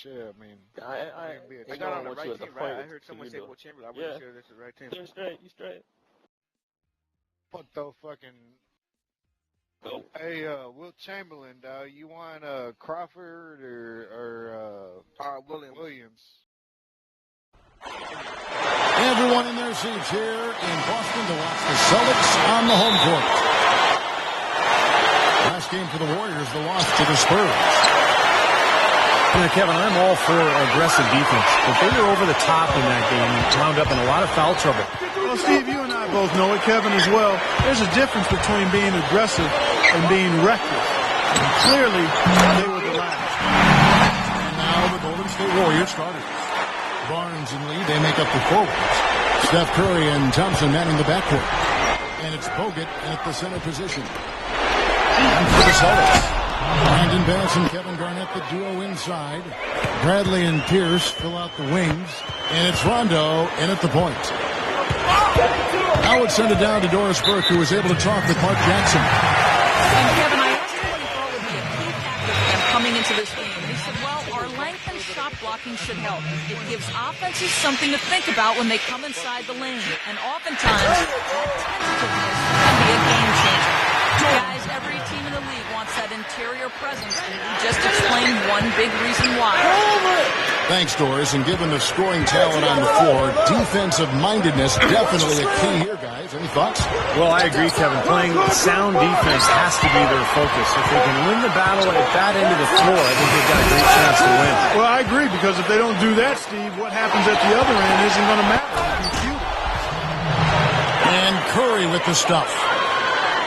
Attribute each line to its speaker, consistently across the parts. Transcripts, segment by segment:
Speaker 1: Yeah, I mean,
Speaker 2: I got on the right team, right? I heard someone say Will Chamberlain. I wasn't sure this is the right team.
Speaker 3: You're straight. You straight.
Speaker 1: What the fucking?
Speaker 3: Go.
Speaker 1: Hey, Will Chamberlain, dog. You want Crawford or Williams?
Speaker 4: Everyone in their seats here in Boston to watch the Celtics on the home court. Last game for the Warriors, the loss to the Spurs.
Speaker 5: You know, Kevin, I'm all for aggressive defense, but they were over the top in that game and wound up in a lot of foul trouble.
Speaker 6: Well, Steve, you and I both know it, Kevin as well. There's a difference between being aggressive and being reckless. And clearly, they were the last.
Speaker 4: And now the Golden State Warriors starters. Barnes and Lee, they make up the forwards. Steph Curry and Thompson manning the backcourt. And it's Bogut at the center position. And for the Celtics, Brandon Bass and Kevin Garnett, the duo inside. Bradley and Pierce fill out the wings. And it's Rondo in at the point. Now it's sent it down to Doris Burke, who was able to talk with Mark Jackson.
Speaker 7: And Kevin, I asked him what he thought would be a key factor for them coming into this game. He said, well, our length and shot blocking should help. It gives offenses something to think about when they come inside the lane. And oftentimes, that tentativeness can be a game changer. Guys, every team in the league wants that interior presence, and you just explained one big reason why.
Speaker 4: Thanks, Doris. And given the scoring talent on the floor, defensive mindedness definitely a key here, guys. Any thoughts?
Speaker 5: Well, I agree, Kevin. Playing sound defense has to be their focus. If they can win the battle at that end of the floor, I think they've got a great chance to win.
Speaker 6: Well, I agree, because if they don't do that, Steve, what happens at the other end isn't going to matter.
Speaker 4: And Curry with the stuff.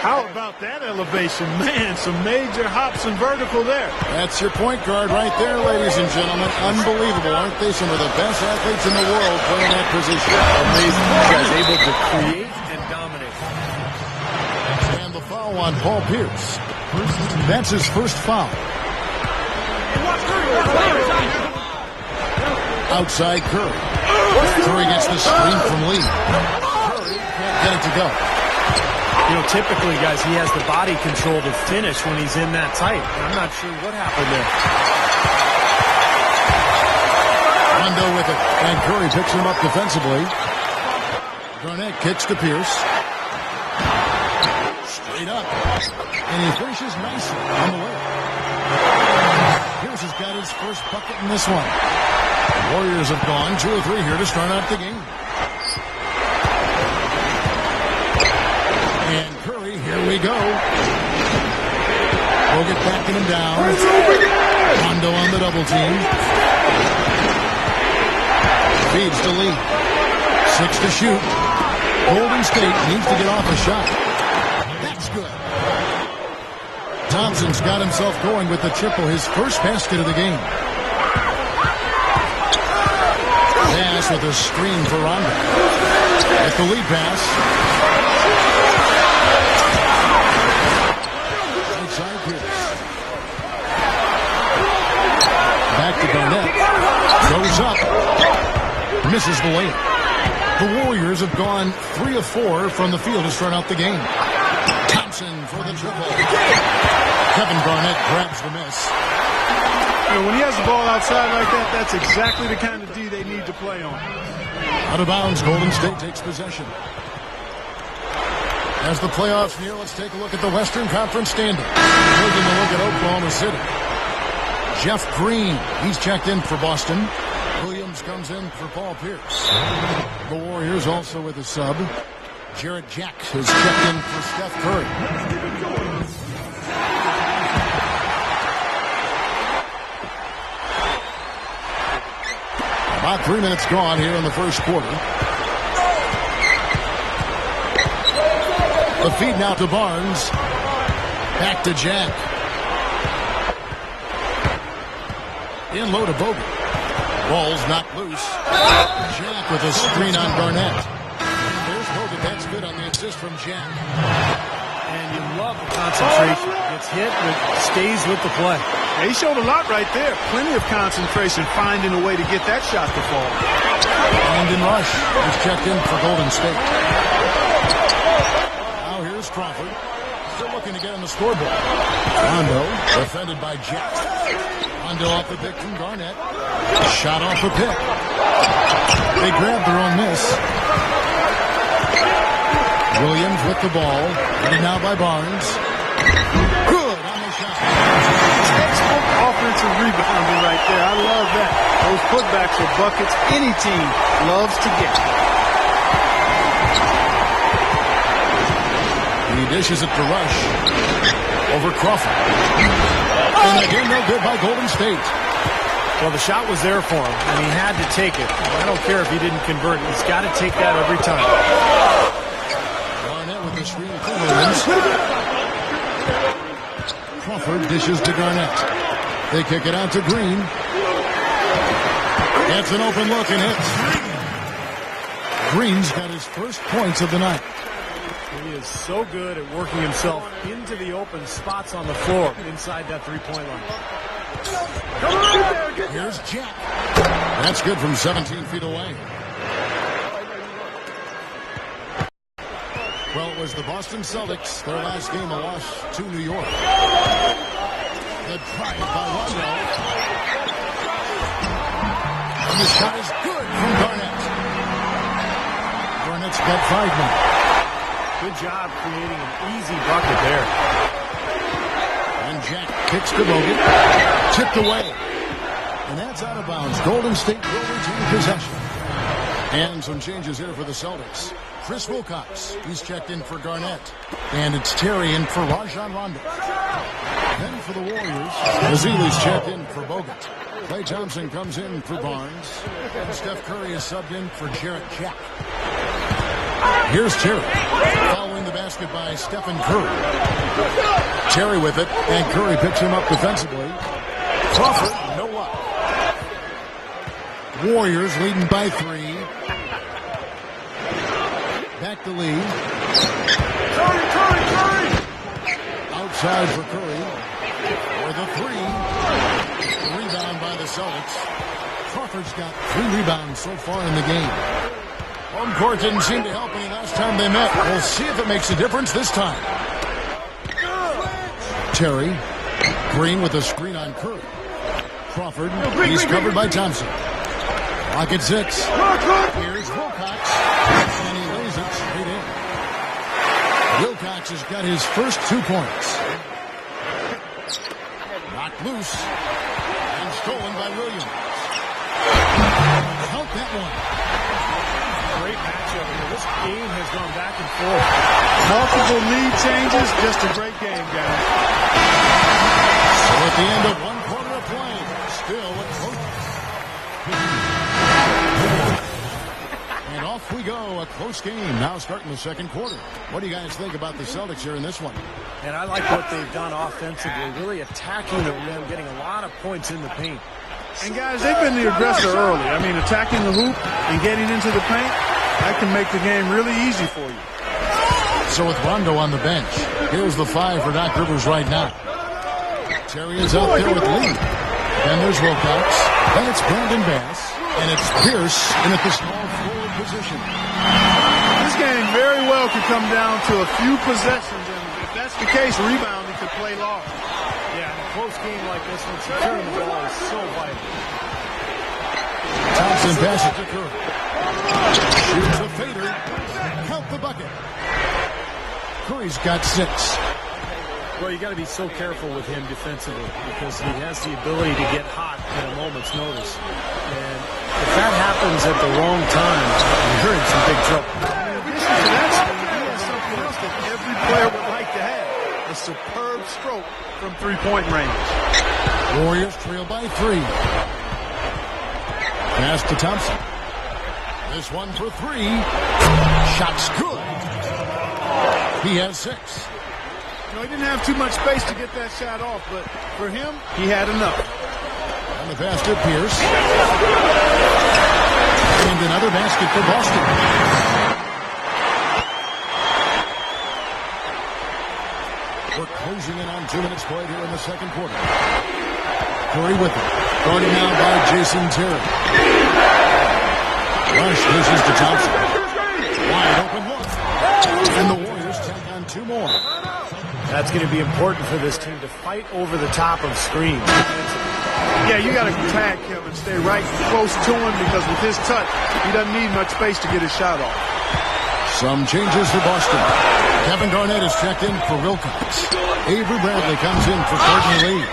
Speaker 6: How about that elevation? Man, some major hops and vertical there.
Speaker 4: That's your point guard right there, ladies and gentlemen. Unbelievable, aren't they? Some of the best athletes in the world playing that position.
Speaker 5: Amazing. You guys able to create and dominate.
Speaker 4: And the foul on Paul Pierce. That's his first foul. Outside Curry. Curry gets the screen from Lee. Curry can't get it to go.
Speaker 5: You know, typically, guys, he has the body control to finish when he's in that tight. I'm not sure what happened there.
Speaker 4: Rondo with it. And Curry picks him up defensively. Garnett kicks to Pierce. Straight up. And he finishes nicely on the way. Pierce has got his first bucket in this one. The Warriors have gone 2 or 3 here to start out the game. And Curry, here we go. Bogut backing him down. Rondo on the double team. Feeds to Lee. 6 to shoot. Golden State needs to get off a shot. That's good. Thompson's got himself going with the triple, his first basket of the game. Pass with a screen for Rondo. At the lead pass. Outside Pierce. Back to Garnett. Goes up. Misses the layup. The Warriors have gone 3 of 4 from the field to start out the game. Thompson for the triple. Kevin Garnett grabs the miss.
Speaker 6: You know, when he has the ball outside like that, that's exactly the kind of D they need to play on.
Speaker 4: Out of bounds, Golden State takes possession. As the playoffs near, let's take a look at the Western Conference standings. Taking a look at Oklahoma City. Jeff Green, he's checked in for Boston. Williams comes in for Paul Pierce. The Warriors also with a sub. Jarrett Jack has checked in for Steph Curry. About 3 minutes gone here in the first quarter. The feed now to Barnes. Back to Jack. In low to Bogut. Ball's not loose. Jack with a screen on Garnett. There's Bogut. That's good on the assist from Jack.
Speaker 5: And you love the concentration. Gets hit, but stays with the play.
Speaker 6: Yeah, he showed a lot right there. Plenty of concentration, finding a way to get that shot to fall.
Speaker 4: Brandon Rush is checked in for Golden State. Now here's Crawford. Still looking to get on the scoreboard. Rondo defended by Jack. Rondo off the pick from Garnett. Shot off the pick. They grabbed their own miss. Williams with the ball. Headed now by Barnes. Good on the shot.
Speaker 6: Textbook offensive rebounding right there. I love that. Those putbacks are buckets any team loves to get.
Speaker 4: He dishes it to Rush. Over Crawford. And again, no good by Golden State.
Speaker 5: Well, the shot was there for him, and he had to take it. I don't care if he didn't convert it. He's got to take that every time.
Speaker 4: Garnett with the screen for Williams. Crawford dishes to Garnett. They kick it out to Green. Gets an open look and hits. Green's got his first points of the night.
Speaker 5: He is so good at working himself into the open spots on the floor inside that three-point line.
Speaker 4: Here's Jack. That's good from 17 feet away. Well, it was the Boston Celtics, their last game a loss to New York. The drive by Rondo. And the shot is good from Garnett. Garnett's got 5 minutes.
Speaker 5: Good job creating an easy bucket there.
Speaker 4: And Jack kicks to Bogut. Tipped away. And that's out of bounds. Golden State will retain possession. And some changes here for the Celtics. Chris Wilcox, he's checked in for Garnett. And it's Terry in for Rajon Rondo. Then for the Warriors, Ezeli's checked in for Bogut. Klay Thompson comes in for Barnes. And Steph Curry is subbed in for Jarrett Jack. Here's Terry, following the basket by Stephen Curry. Terry with it, and Curry picks him up defensively. Crawford, no luck. Warriors leading by 3. Back to lead. Curry! Outside for Curry. For the 3. Rebound by the Celtics. Crawford's got 3 rebounds so far in the game. Home court didn't seem to help any last time they met. We'll see if it makes a difference this time. Terry. Green with a screen on Curry. Crawford. He's covered by Thompson. Clock at 6. Here's Wilcox. And he lays it straight in. Wilcox has got his first 2 points. Knocked loose. And stolen by Williams. Count that one.
Speaker 5: Great matchup. This game has gone back and forth.
Speaker 6: Multiple lead changes, just a great game, guys.
Speaker 4: So at the end of 1 quarter of play, still a close. And off we go, a close game. Now starting the second quarter. What do you guys think about the Celtics here in this one?
Speaker 5: And I like what they've done offensively, really attacking the rim, getting a lot of points in the paint.
Speaker 6: And guys, they've been the aggressor early. I mean, attacking the hoop and getting into the paint, that can make the game really easy for you.
Speaker 4: So with Rondo on the bench, here's the 5 for Doc Rivers right now. Terry is out there with Lee. Then there's Wilcox. Then it's Brandon Bass. And it's Pierce in at the small forward position.
Speaker 6: This game very well could come down to a few possessions. And if that's the case, rebounding could play large.
Speaker 5: Yeah, in a close game like this one, securing the ball is so vital.
Speaker 4: Thompson passes to Curry. Shoots a fader. Count the bucket. Curry's got 6.
Speaker 5: Well, you got to be so careful with him defensively because he has the ability to get hot at a moment's notice. And if that happens at the wrong time, you're in some big trouble.
Speaker 6: In addition to that, he has something else that every player would like to have. A superb stroke from three-point range.
Speaker 4: Warriors trail by 3. Pass to Thompson. This one for 3. Shot's good. He has 6.
Speaker 6: You know, he didn't have too much space to get that shot off, but for him, he had enough.
Speaker 4: And the pass to Pierce. And another basket for Boston. We're closing in on 2 minutes played here in the second quarter. Curry with it. Guarded now by Jason Terry. Rush dishes to Thompson. Wide open look. And the Warriors take on 2 more.
Speaker 5: That's going to be important for this team to fight over the top of screens.
Speaker 6: Yeah, you got to tag him and stay right close to him because with his touch, he doesn't need much space to get his shot off.
Speaker 4: Some changes for Boston. Kevin Garnett is checked in for Wilcox. Avery Bradley comes in for Courtney Lee.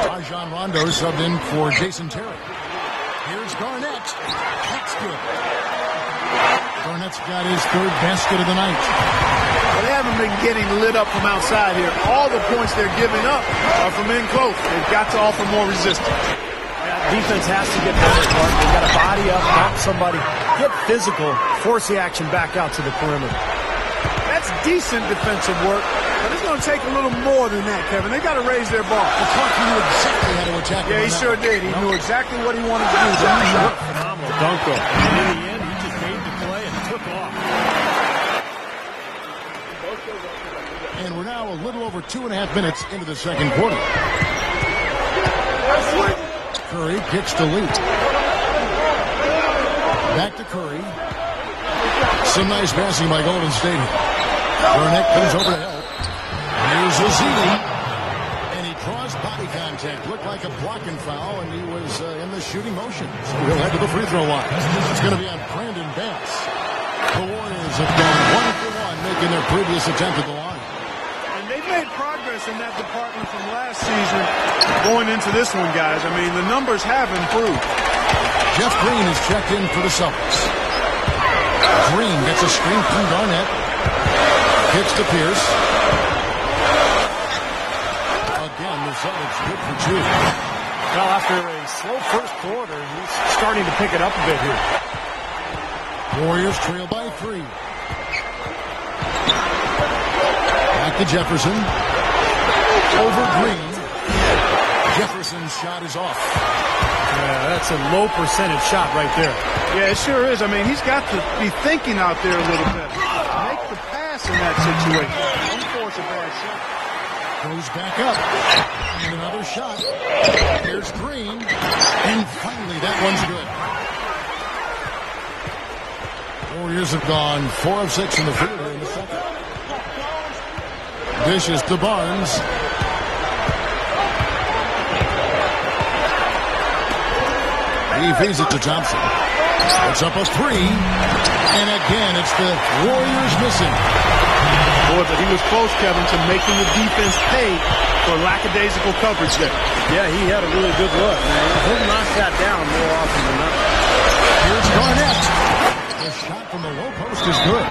Speaker 4: Rajon Rondo subbed in for Jason Terry. Here's Garnett. That's good. Garnett's got his third basket of the night.
Speaker 6: Well, they haven't been getting lit up from outside here. All the points they're giving up are from in close. They've got to offer more resistance.
Speaker 5: Defense has to get better, Clark. They've got to body up, bump somebody, get physical, force the action back out to the perimeter.
Speaker 6: That's decent defensive work, but it's going to take a little more than that, Kevin. They got to raise their bar.
Speaker 4: Clark knew exactly how to attack him.
Speaker 6: Yeah, he sure did. He knew exactly what he wanted to do.
Speaker 5: Phenomenal dunk, though. And in the end, he just made the play and took off.
Speaker 4: And we're now a little over 2.5 minutes into the second quarter. Curry kicks to Lee. Back to Curry. Some nice passing by Golden State. Garnett comes over to help. Here's Azili. And he draws body contact. Looked like a blocking foul, and he was in the shooting motion. So he'll head to the free throw line. It's going to be on Brandon Bass. The Warriors have gone 1 for 1, making their previous attempt at the line.
Speaker 6: They've made progress in that department from last season going into this one, guys. I mean, the numbers have improved.
Speaker 4: Jeff Green is checked in for the Celtics. Green gets a screen from Garnett. Kicks to Pierce. Again, the Celtics good for 2.
Speaker 5: Well, after a slow first quarter, he's starting to pick it up a bit here.
Speaker 4: Warriors trail by 3. Back to Jefferson. Over Green. Jefferson's shot is off.
Speaker 5: Yeah, that's a low percentage shot right there.
Speaker 6: Yeah, it sure is. I mean, he's got to be thinking out there a little bit. Make the pass in that situation. Don't force a bad shot.
Speaker 4: Goes back up. And another shot. Here's Green. And finally, that one's good. Warriors have gone 4 of 6 in the field in the second. Dishes to Barnes. He feeds it to Thompson. It's up a 3. And again, it's the Warriors missing.
Speaker 6: Boy, but he was close, Kevin, to making the defense pay for lackadaisical coverage there.
Speaker 5: Yeah, he had a really good look. He'll knock that down more often than not.
Speaker 4: Here's Garnett. The shot from the low post is good.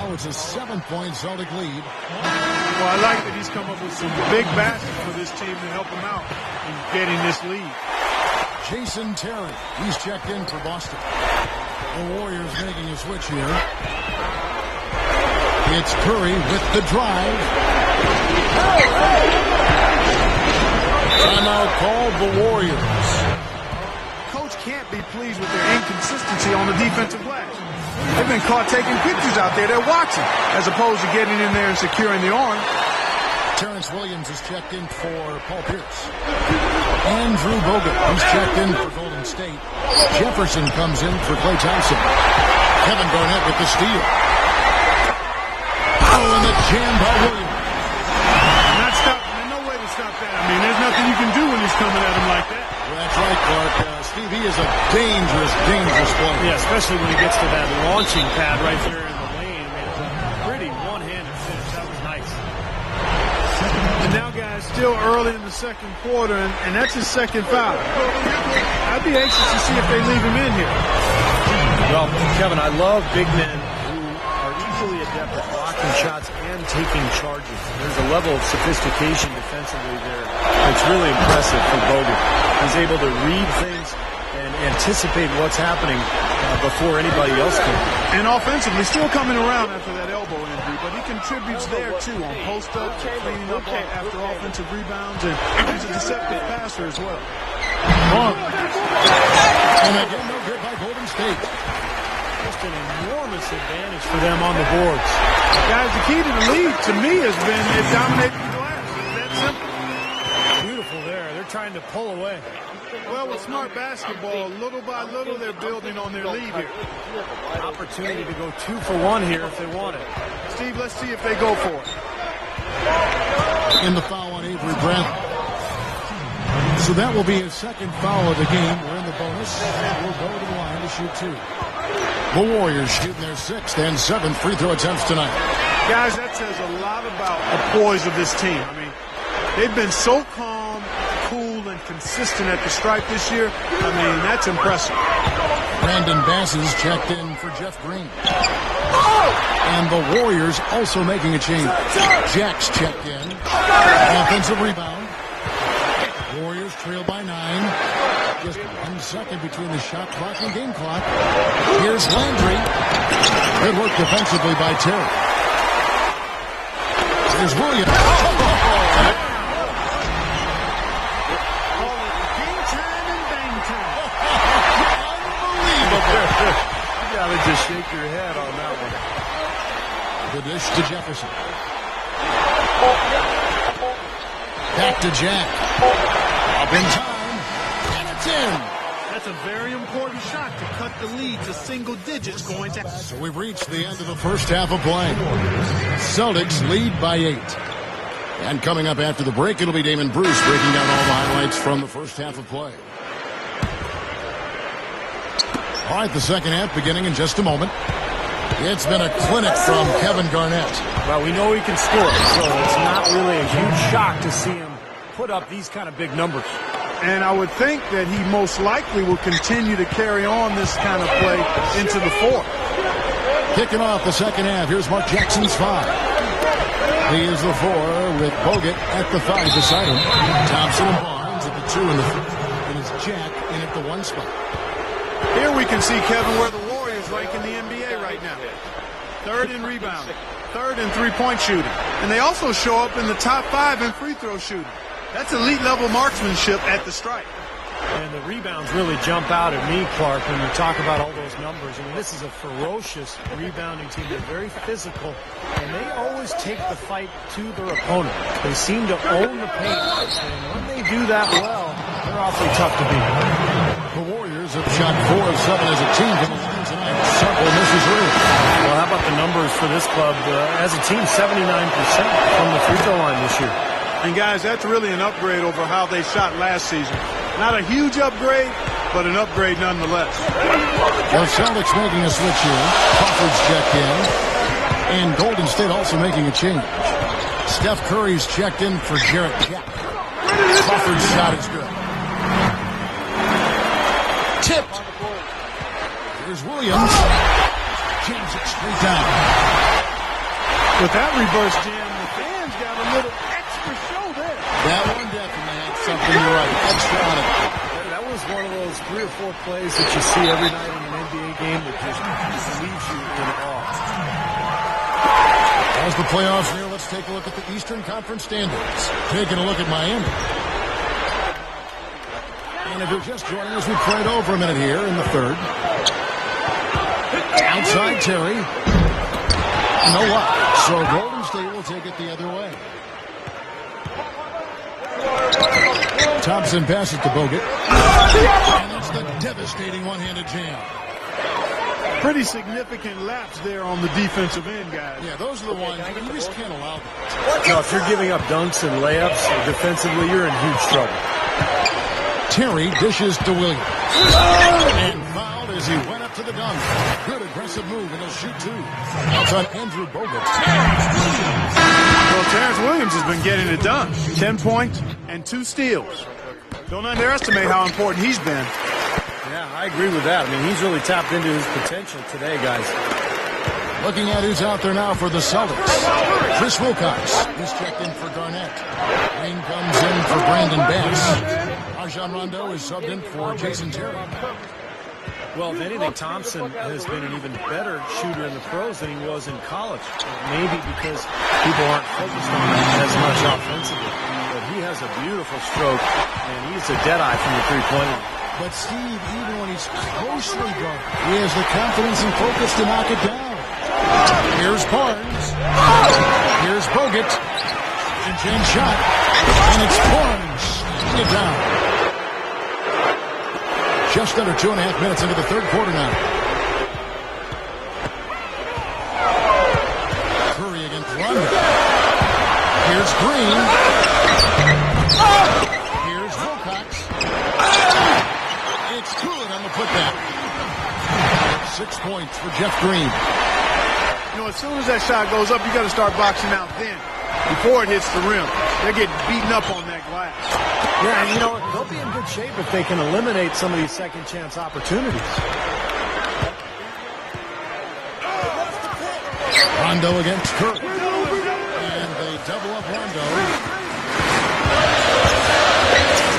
Speaker 4: It's a 7-point Celtic lead.
Speaker 6: Well, I like that he's come up with some big baskets for this team to help him out in getting this lead.
Speaker 4: Jason Terry, he's checked in for Boston. The Warriors making a switch here. It's Curry with the drive. Timeout called the Warriors.
Speaker 6: Coach can't be pleased with their inconsistency on the defensive glass. They've been caught taking pictures out there. They're watching, as opposed to getting in there and securing the arm.
Speaker 4: Terrence Williams is checked in for Paul Pierce. Andrew Bogut, he's checked in for Golden State. Jefferson comes in for Klay Thompson. Kevin Garnett with the steal. Oh, and the jam by Williams.
Speaker 6: Not stop. There's no way to stop that. I mean, there's nothing you can do when he's coming at him like that.
Speaker 4: Well, that's right, Clark. Steve, he is a dangerous, dangerous player.
Speaker 5: Yeah, especially when he gets to that launching pad right there in the lane. I mean, it's a pretty one-handed finish. That was nice.
Speaker 6: And now, guys, still early in the second quarter, and that's his second foul. I'd be anxious to see if they leave him in here.
Speaker 5: Well, Kevin, I love big men who are equally adept at blocking shots and taking charges. There's a level of sophistication defensively there that's really impressive for Bogut. He's able to read things and anticipate what's happening before anybody else can.
Speaker 6: And offensively, still coming around after that elbow injury, but he contributes there, too, on post-ups, cleaning up after offensive rebounds, and he's a deceptive passer as well.
Speaker 4: And again, no good by Golden State.
Speaker 5: Just an enormous advantage for them on the boards.
Speaker 6: Guys, the key to the lead, to me, has been it dominating the glass. It's that simple.
Speaker 5: Beautiful there. They're trying to pull away.
Speaker 6: Well, with smart basketball, little by little, they're building on their lead here.
Speaker 5: Opportunity to go 2 for 1 here if they want it.
Speaker 6: Steve, let's see if they go for it.
Speaker 4: in the foul on Avery Bradley. So that will be his second foul of the game. We're in the bonus. We'll go to the line to shoot 2. The Warriors shooting their 6th and 7th free throw attempts tonight.
Speaker 6: Guys, that says a lot about the poise of this team. I mean, they've been so calm, cool, and consistent at the stripe this year. I mean, that's impressive.
Speaker 4: Brandon Bass is checked in for Jeff Green. And the Warriors also making a change. Jack's checked in. Offensive rebound. Warriors trail by 9. Just 1 second between the shot clock and game clock. Here's Landry. Good work defensively by Terry. Here's Williams.
Speaker 6: Game time and bang time.
Speaker 4: Unbelievable.
Speaker 5: You gotta just shake your head on that one.
Speaker 4: The dish to Jefferson. Back to Jack. Up in time. And it's in.
Speaker 6: That's a very important shot to cut the lead to single digits going to.
Speaker 4: So we've reached the end of the first half of play. Celtics lead by 8. And coming up after the break, it'll be Damon Bruce breaking down all the highlights from the first half of play. All right, the second half beginning in just a moment. It's been a clinic from Kevin Garnett.
Speaker 5: Well, we know he can score, so it's not really a huge shock to see him put up these kind of big numbers.
Speaker 6: And I would think that he most likely will continue to carry on this kind of play into the 4th.
Speaker 4: Kicking off the second half, here's Mark Jackson's 5. He is the 4 with Bogut at the 5 beside him. Thompson and Barnes at the 2 and the 3. And it's Jack in at the 1 spot.
Speaker 6: Here we can see, Kevin, where the Warriors rank in the NBA right now. 3rd in rebounding, 3rd in three-point shooting. And they also show up in the top 5 in free throw shooting. That's elite-level marksmanship at the stripe.
Speaker 5: And the rebounds really jump out at me, Clark, when you talk about all those numbers. I mean, this is a ferocious rebounding team. They're very physical, and they always take the fight to their opponent. They seem to own the paint, and when they do that well, they're awfully tough to beat.
Speaker 4: The Warriors have shot 4 of 7 as a team from the line tonight. Several misses early.
Speaker 5: Well, how about the numbers for this club? As a team, 79% from the free throw line this year.
Speaker 6: And, guys, that's really an upgrade over how they shot last season. Not a huge upgrade, but an upgrade nonetheless.
Speaker 4: The Celtics making a switch here. Crawford's checked in. And Golden State also making a change. Steph Curry's checked in for Jarrett Jack. Crawford's shot is good. Tipped. Here's Williams. Jams it straight down.
Speaker 6: With that reverse jam, the fans got a little extra show there.
Speaker 4: That one definitely had something, you're right, extra on it.
Speaker 5: That was one of those 3 or 4 plays that you see every night in an NBA game that just leaves you in awe.
Speaker 4: As the playoffs near, let's take a look at the Eastern Conference standings. Taking a look at Miami. And if you're just joining us, we played over a minute here in the 3rd. Outside Terry. No luck. So Golden State will take it the other way. Thompson passes to Bogut. And it's the devastating one-handed jam.
Speaker 6: Pretty significant laps there on the defensive end, guys.
Speaker 4: Yeah, those are the ones you just can't allow that.
Speaker 5: No, if you're giving up dunks and layups defensively, you're in huge trouble.
Speaker 4: Terry dishes to Williams. And fouled as he went up to the dunk. Good aggressive move, and he'll shoot 2. That's on Andrew Bogut.
Speaker 6: Well, Terrence Williams has been getting it done. 10 points and 2 steals. Don't underestimate how important he's been.
Speaker 5: Yeah, I agree with that. I mean, he's really tapped into his potential today, guys.
Speaker 4: Looking at who's out there now for the Celtics. Chris Wilcox. He's checked in for Garnett. Green comes in for Brandon Bass. Rajon Rondo is subbed in for Jason Terry.
Speaker 5: Well, if anything, Thompson has been an even better shooter in the pros than he was in college. Maybe because people aren't focused on him as much offensively. But he has a beautiful stroke, and he's a deadeye from the three-point line.
Speaker 4: But Steve, even when he's closely guarded, he has the confidence and focus to knock it down. Here's Barnes. Here's Bogut. And James shot. And it's Barnes. Knocking it down. Just under 2.5 minutes into the 3rd quarter now. Curry against Rondo. it's good on the putback. 6 points for Jeff Green.
Speaker 6: You know, as soon as that shot goes up, you got to start boxing out then, before it hits the rim. They're getting beaten up on that glass.
Speaker 5: Yeah, and you know, they'll be in good shape if they can eliminate some of these second chance opportunities.
Speaker 4: Rondo against Curry. And they double up Rondo.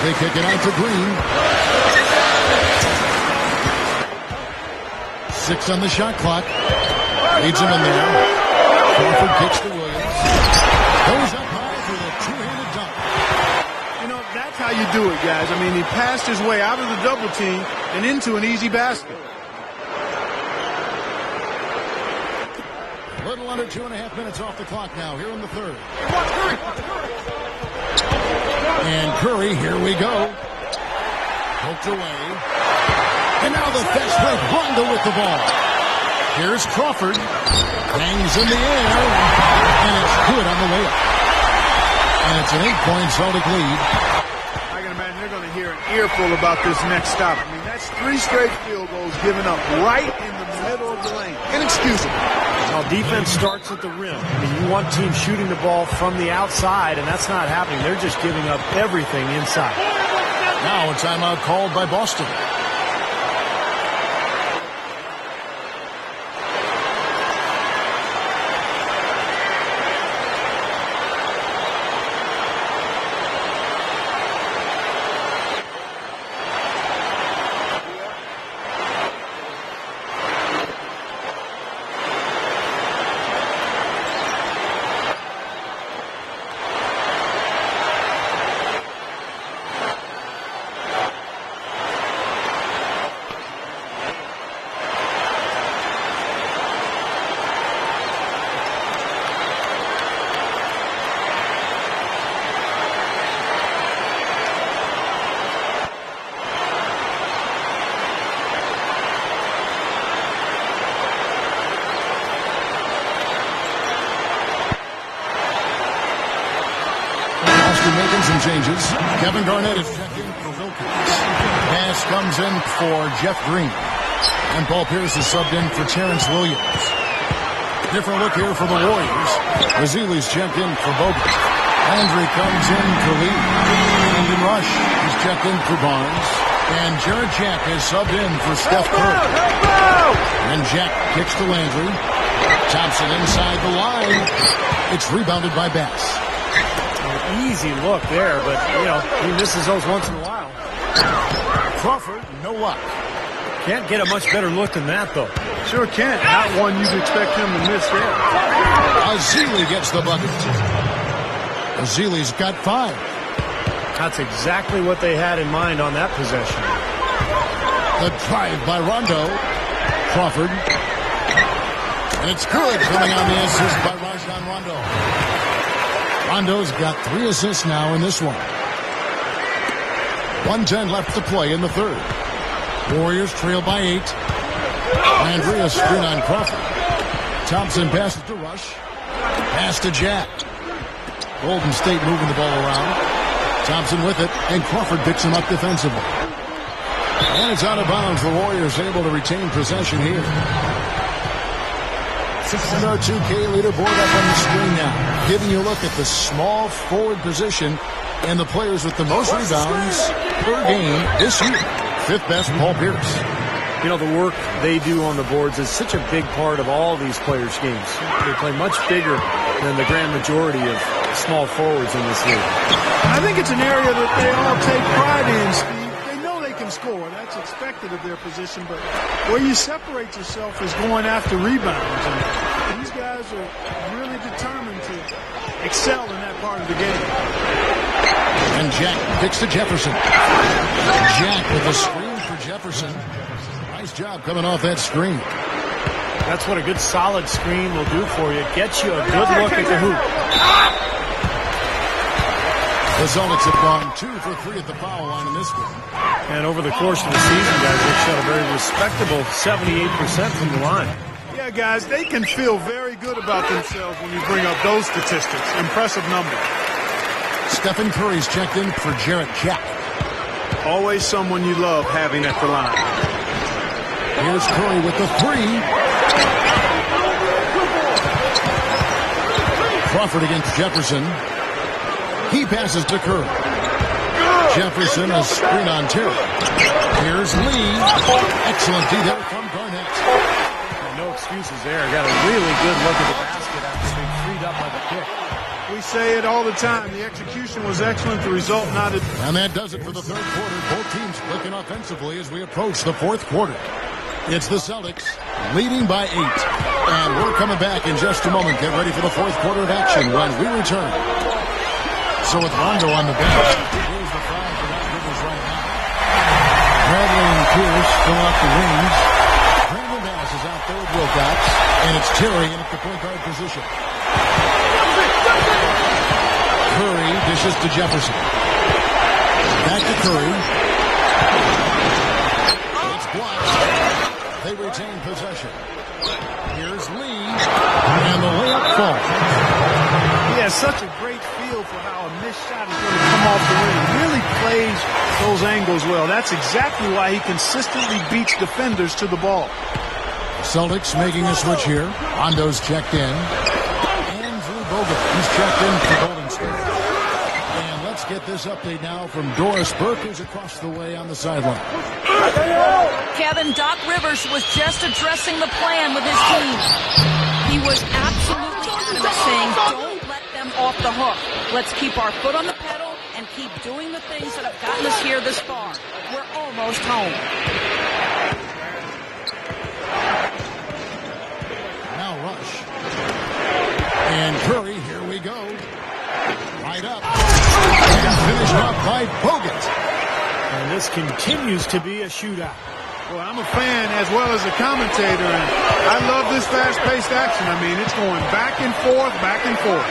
Speaker 4: They kick it out to Green. 6 on the shot clock. Leads him in there. Crawford kicks to Williams. Goes up high for the two-handed dunk.
Speaker 6: You know, that's how you do it, guys. I mean, he passed his way out of the double team and into an easy basket.
Speaker 4: A little under 2.5 minutes off the clock now, here in the third. And Curry, here we go. Poked away. And now the fast break, Rondo with the ball. Here's Crawford. Hangs in the air. And it's good on the way up. And it's an 8-point Celtic lead.
Speaker 6: I can imagine they're going to hear an earful about this next stop. I mean, that's 3 straight field goals given up right in the middle of the lane. Inexcusable.
Speaker 5: Well, defense starts at the rim. I mean, you want teams shooting the ball from the outside, and that's not happening. They're just giving up everything inside.
Speaker 4: Now a timeout called by Boston. Making some changes. Kevin Garnett is checked in for Wilkins. Pass comes in for Jeff Green. And Paul Pierce is subbed in for Terrence Williams. Different look here for the Warriors. Razili's checked in for Bogut. Landry comes in for Lee. Brandon Rush is checked in for Barnes. And Jared Jack is subbed in for Steph Curry. And Jack kicks to Landry. Thompson inside the line. It's rebounded by Bass.
Speaker 5: Easy look there, but, you know, he misses those once in a while.
Speaker 4: Crawford, no luck.
Speaker 5: Can't get a much better look than that, though.
Speaker 6: Sure can't. Not one you'd expect him to miss there.
Speaker 4: Azili gets the bucket. Azili's got 5.
Speaker 5: That's exactly what they had in mind on that possession.
Speaker 4: The drive by Rondo. Crawford. And it's good coming on the assist by Rajon Rondo. Rondo's got 3 assists now in this one. 1:10 left to play in the third. Warriors trail by 8. Landry a screen on Crawford. Thompson passes to Rush. Pass to Jack. Golden State moving the ball around. Thompson with it, and Crawford picks him up defensively. And it's out of bounds. The Warriors able to retain possession here. And our 2K leaderboard up on the screen now, giving you a look at the small forward position and the players with the most rebounds per game this year. 5th best, Paul Pierce.
Speaker 5: You know, the work they do on the boards is such a big part of all these players' games. They play much bigger than the grand majority of small forwards in this league.
Speaker 6: I think it's an area that they all take pride in, Steve. Score. That's expected of their position, but where you separate yourself is going after rebounds. And these guys are really determined to excel in that part of the game.
Speaker 4: And Jack kicks to Jefferson. Jack with a screen for Jefferson. Nice job coming off that screen.
Speaker 5: That's what a good solid screen will do for you. It gets you a good look at the hoop.
Speaker 4: The Celtics have gone 2 for 3 at the foul line in this one.
Speaker 5: And over the course of the season, guys, they've shot a very respectable 78% from the line.
Speaker 6: Yeah, guys, they can feel very good about themselves when you bring up those statistics. Impressive number.
Speaker 4: Stephen Curry's checked in for Jarrett Jack.
Speaker 6: Always someone you love having at the line.
Speaker 4: Here's Curry with the three. Crawford against Jefferson. He passes to Curry. Jefferson, a screen on Terry. Here's Lee. Excellent D there from Garnett.
Speaker 5: No excuses there. Got a really good look at the basket after being freed up by the kick.
Speaker 6: We say it all the time. The execution was excellent. The result not.
Speaker 4: And that does it for the third quarter. Both teams clicking offensively as we approach the fourth quarter. It's the Celtics leading by 8. And we're coming back in just a moment. Get ready for the fourth quarter of action when we return. So with Rondo on the bench, here's the foul for Doc Rivers right now. Bradley and Pierce fill out the wings. Brandon Bass is out there with Wilcox. And it's Terry in at the point guard position. Curry dishes to Jefferson. Back to Curry. It's blocked. They retain possession. Here's Lee. And the layup falls.
Speaker 6: He has such a great feel for how a missed shot is going to come off the rim. He really plays those angles well. That's exactly why he consistently beats defenders to the ball.
Speaker 4: Celtics making a switch here. Rondo's checked in. Andrew Bogut, he's checked in for Golden State. And let's get this update now from Doris Burke, who's across the way on the sideline.
Speaker 7: Kevin, Doc Rivers was just addressing the plan with his team. He was absolutely adamant, saying, don't let them off the hook. Let's keep our foot on the pedal and keep doing the things that have gotten us here this far. We're almost home.
Speaker 4: Now Rush. And Curry, here we go. Right up. And finished up by Bogut.
Speaker 5: And this continues to be a shootout.
Speaker 6: Well, I'm a fan as well as a commentator, and I love this fast-paced action. I mean, it's going back and forth, back and forth.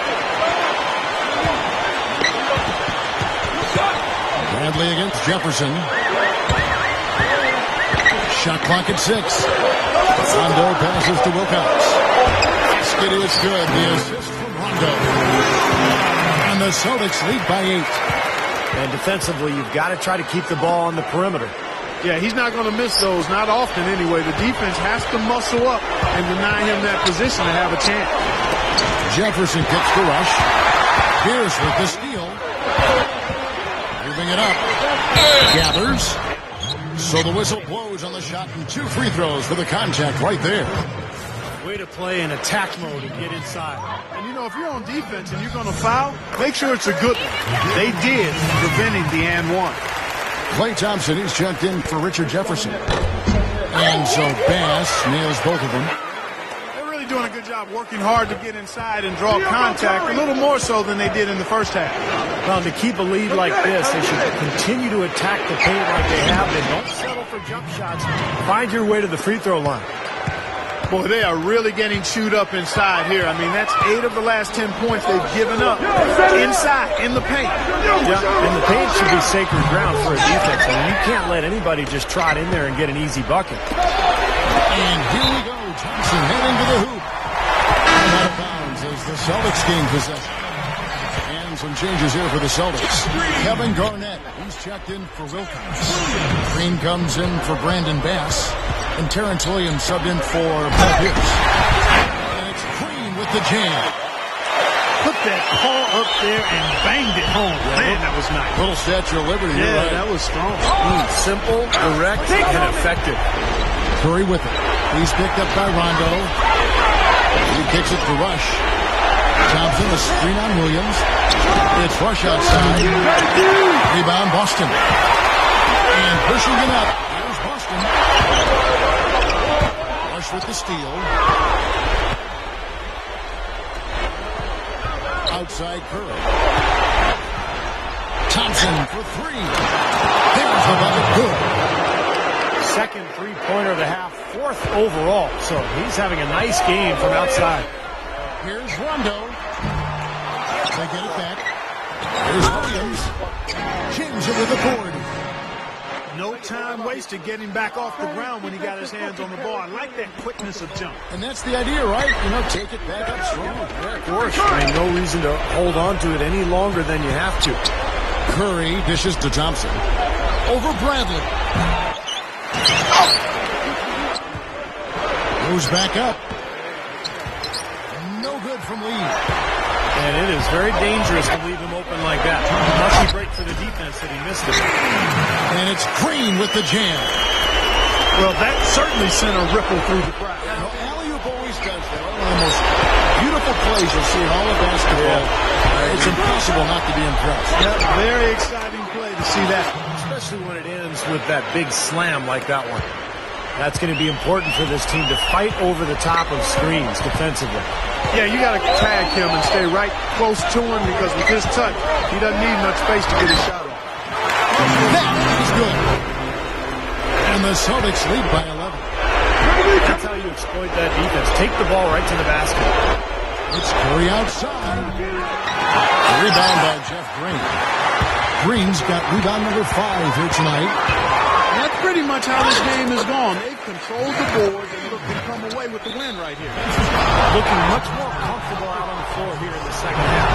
Speaker 4: Bradley against Jefferson. Shot clock at 6. Rondo passes to Wilcox. Basket is good. The assist from Rondo. And the Celtics lead by 8.
Speaker 5: And defensively, you've got to try to keep the ball on the perimeter.
Speaker 6: Yeah, he's not going to miss those, not often anyway. The defense has to muscle up and deny him that position to have a chance.
Speaker 4: Jefferson kicks to Rush. Pierce with the steal. Moving it up. Gathers. So the whistle blows on the shot and 2 free throws for the contact right there.
Speaker 5: Way to play in attack mode and get inside.
Speaker 6: And you know, if you're on defense and you're going to foul, make sure it's a good one. They did, preventing the and one.
Speaker 4: Klay Thompson, he's checked in for Richard Jefferson. And so Bass nails both of them.
Speaker 6: They're really doing a good job working hard to get inside and draw contact, a little more so than they did in the first half.
Speaker 5: Well, to keep a lead like this, they should continue to attack the paint like they have. They don't settle for jump shots. Find your way to the free throw line.
Speaker 6: Boy, they are really getting chewed up inside here. I mean, that's 8 of the last 10 points they've given up inside, in the paint.
Speaker 5: Yeah, and the paint should be sacred ground for a defense. I mean, you can't let anybody just trot in there and get an easy bucket.
Speaker 4: And here we go. Thompson heading to the hoop. And out of bounds as the Celtics gain possession. And some changes here for the Celtics. Kevin Garnett, he's checked in for Wilcox. Green comes in for Brandon Bass. And Terrence Williams subbed in for Paul Pierce. And it's Green with the jam.
Speaker 6: Put that paw up there and banged it home. Man, that was nice.
Speaker 4: Little Statue of Liberty.
Speaker 6: Yeah,
Speaker 4: right.
Speaker 6: that was strong.
Speaker 5: Simple, direct, and effective.
Speaker 4: Curry with it. He's picked up by Rondo. He kicks it to Rush. Thompson, a screen on Williams. It's Rush outside. Rebound, Boston. And pushing it up. Here's Boston. Rush with the steal. Outside Curry. Thompson for 3. There's the bucket. Good.
Speaker 5: Second three-pointer of the half, 4th overall. So he's having a nice game from outside.
Speaker 4: Here's Rondo. They get it back. Here's Williams. James over the board.
Speaker 6: No time wasted getting back off the ground when he got his hands on the ball. I like that quickness of jump.
Speaker 4: And that's the idea, right? You know, take it back up strong.
Speaker 5: Yeah, of course. I mean, no reason to hold on to it any longer than you have to.
Speaker 4: Curry dishes to Thompson. over Bradley. Goes back up. No good from Lee.
Speaker 5: And it is very dangerous to leave him open like that. Lucky break for the defense that he missed it.
Speaker 4: And it's Green with the jam.
Speaker 6: Well, that certainly sent a ripple through the crowd.
Speaker 4: You know, alley-oop always does that. One of the most beautiful plays you'll see in all of basketball. It's impossible not to be impressed.
Speaker 6: Yep, very exciting play to see that.
Speaker 5: Especially when it ends with that big slam like that one. That's going to be important for this team to fight over the top of screens defensively.
Speaker 6: Yeah, you got to tag him and stay right close to him because with his touch, he doesn't need much space to get his shot off.
Speaker 4: That is good. And the Celtics lead by 11.
Speaker 5: That's how you exploit that defense. Take the ball right to the basket.
Speaker 4: It's Curry outside. Rebound by Jeff Green. Green's got rebound number 5 here tonight.
Speaker 6: And that's pretty much how this game has gone. They've controlled the boards and look to come away with the win right here.
Speaker 5: Looking much more comfortable out on the floor here in the second half.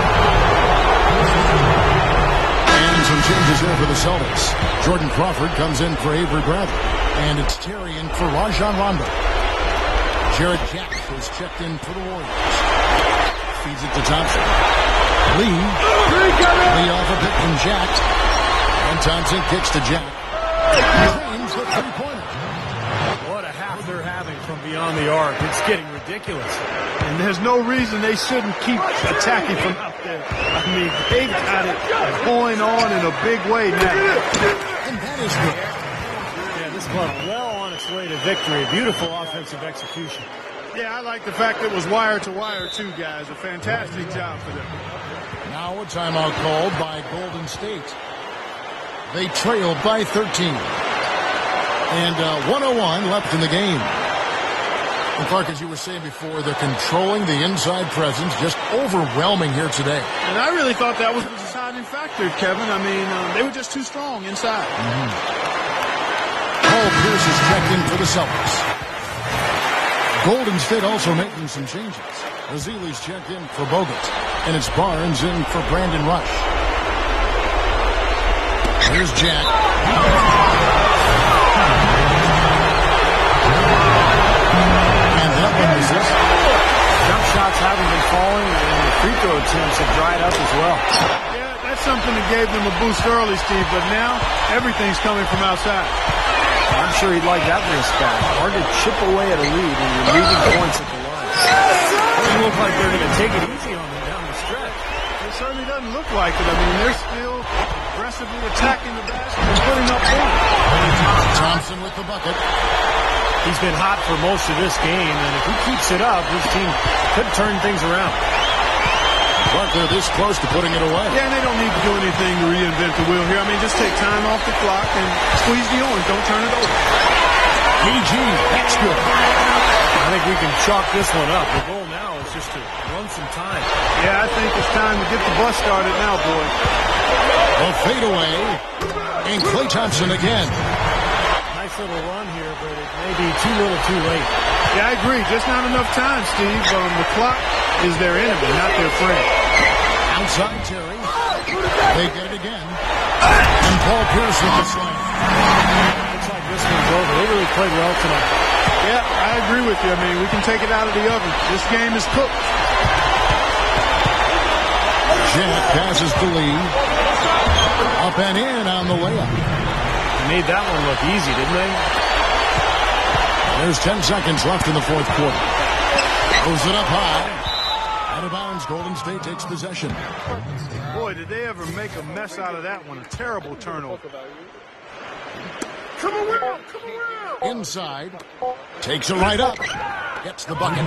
Speaker 4: And some changes here for the Celtics. Jordan Crawford comes in for Avery Bradley. And it's Terry in for Rajon Rondo. Jarrett Jack is checked in for the Warriors. Feeds it to Thompson. Lee off a pick from Jack. And Thompson kicks to Jack. James the three-pointer.
Speaker 5: What a half they're having from beyond the arc. It's getting ridiculous.
Speaker 6: And there's no reason they shouldn't keep attacking from out there. I mean, they've got it going on in a big way now.
Speaker 4: And that is good.
Speaker 5: Yeah, this club well on its way to victory. Beautiful offensive execution.
Speaker 6: Yeah, I like the fact that it was wire to wire too, guys. A fantastic job for them.
Speaker 4: Now a timeout called by Golden State. They trail by 13. And 101 left in the game. And Clark, as you were saying before, they're controlling the inside presence, just overwhelming here today.
Speaker 6: And I really thought that was the deciding factor, Kevin. I mean, they were just too strong inside.
Speaker 4: Paul Pierce is checked in for the Celtics. Golden State also making some changes. Razili's checked in for Bogut. And it's Barnes in for Brandon Rush. Here's Jack. And that one is this.
Speaker 5: Jump shots haven't been falling, and the free throw attempts have dried up as well.
Speaker 6: Yeah, that's something that gave them a boost early, Steve, but now everything's coming from outside.
Speaker 5: I'm sure he'd like that risk back. Hard to chip away at a lead when you're losing points at the line. Doesn't look like they're going to take it easy on them down the stretch.
Speaker 6: It certainly doesn't look like it. I mean, they're still aggressively attacking the basket and putting up points.
Speaker 4: Thompson with the bucket.
Speaker 5: He's been hot for most of this game, and if he keeps it up, his team could turn things around.
Speaker 4: But they're this close to putting it away.
Speaker 6: Yeah, and they don't need to do anything to reinvent the wheel here. I mean, just take time off the clock and squeeze the orange. Don't turn it over.
Speaker 4: PG, that's good.
Speaker 5: I think we can chalk this one up. The goal now is just to run some time.
Speaker 6: Yeah, I think it's time to get the bus started now, boys.
Speaker 4: A fadeaway. And Klay Thompson again.
Speaker 5: Nice little run here, but it may be too little too late.
Speaker 6: Yeah, I agree. Just not enough time, Steve. The clock is their enemy, not their friend.
Speaker 4: Outside Terry. They get it again. And Paul Pierce with the slam.
Speaker 5: Looks like this one's over. They really played well tonight.
Speaker 6: Yeah, I agree with you. I mean, we can take it out of the oven. This game is cooked.
Speaker 4: Jack passes to Lee. Up and in on the layup.
Speaker 5: They made that one look easy, didn't they?
Speaker 4: There's 10 seconds left in the fourth quarter. Throws it up high. Out of bounds, Golden State takes possession.
Speaker 6: Boy, did they ever make a mess out of that one. A terrible turnover. Come around! Come around!
Speaker 4: Inside. Takes it right up. Gets the bucket.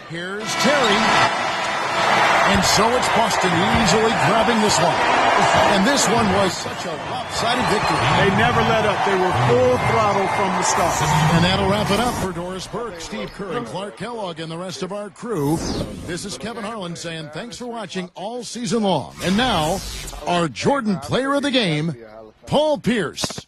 Speaker 4: Here's Terry. And so it's Boston easily grabbing this one. And this one was such a lopsided victory.
Speaker 6: They never let up. They were full throttle from the start.
Speaker 4: And that'll wrap it up for Doris Burke, Steve Kerr, and Clark Kellogg, and the rest of our crew. This is Kevin Harlan saying thanks for watching all season long. And now, our Jordan Player of the Game, Paul Pierce.